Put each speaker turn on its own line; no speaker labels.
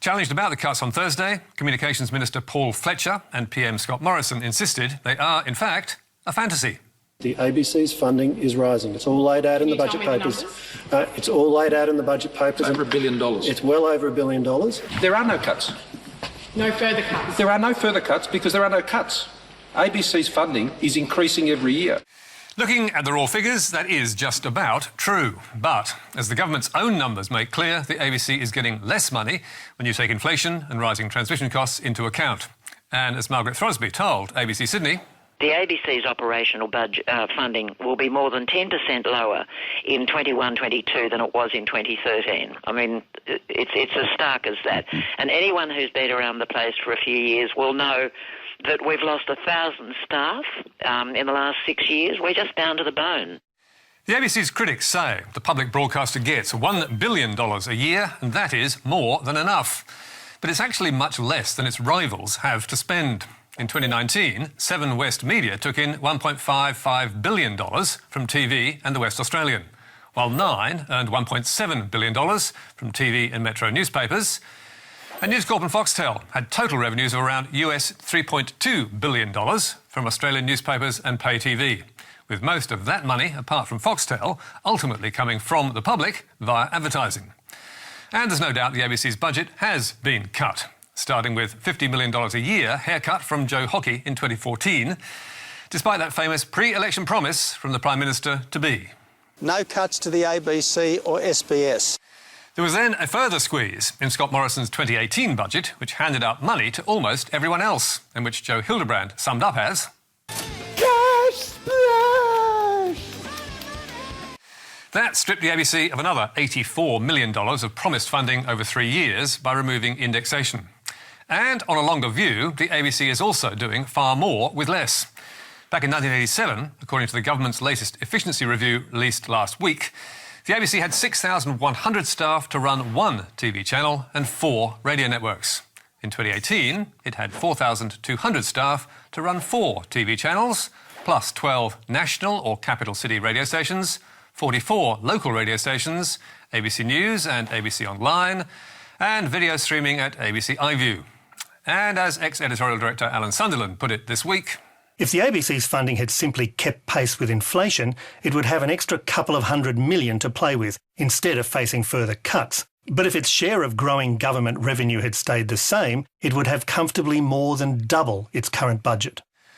Challenged about the cuts on Thursday, Communications Minister Paul Fletcher and PM Scott Morrison insisted they are, in fact, a fantasy.
The ABC's funding is rising. It's all laid out in the budget papers. It's all laid out in the budget papers.
Over $1 billion.
It's well over $1 billion.
There are no cuts.
No further cuts.
There are no further cuts because there are no cuts. ABC's funding is increasing every year.
Looking at the raw figures, that is just about true. But as the government's own numbers make clear, the ABC is getting less money when you take inflation and rising transmission costs into account. And as Margaret Throsby told ABC Sydney,
the ABC's operational budget funding will be more than 10% lower in 21-22 than it was in 2013. I mean, it's as stark as that. And anyone who's been around the place for a few years will know that we've lost 1,000 staff in the last 6 years. We're just down to the bone.
The ABC's critics say the public broadcaster gets $1 billion a year, and that is more than enough. But it's actually much less than its rivals have to spend. In 2019, Seven West Media took in $1.55 billion from TV and the West Australian, while Nine earned $1.7 billion from TV and Metro newspapers. And News Corp and Foxtel had total revenues of around US $3.2 billion from Australian newspapers and pay TV, with most of that money, apart from Foxtel, ultimately coming from the public via advertising. And there's no doubt the ABC's budget has been cut, starting with $50 million a year haircut from Joe Hockey in 2014, despite that famous pre-election promise from the Prime Minister-to-be.
No cuts to the ABC or SBS.
There was then a further squeeze in Scott Morrison's 2018 budget, which handed out money to almost everyone else, and which Joe Hildebrand summed up as
Cash splash!
That stripped the ABC of another $84 million of promised funding over 3 years by removing indexation. And on a longer view, the ABC is also doing far more with less. Back in 1987, according to the government's latest efficiency review released last week, the ABC had 6,100 staff to run 1 TV channel and 4 radio networks. In 2018, it had 4,200 staff to run 4 TV channels, plus 12 national or capital city radio stations, 44 local radio stations, ABC News and ABC Online, and video streaming at ABC iView. And as ex-editorial director Alan Sunderland put it this week,
if the ABC's funding had simply kept pace with inflation, it would have an extra couple of $100 million to play with, instead of facing further cuts. But if its share of growing government revenue had stayed the same, it would have comfortably more than double its current budget.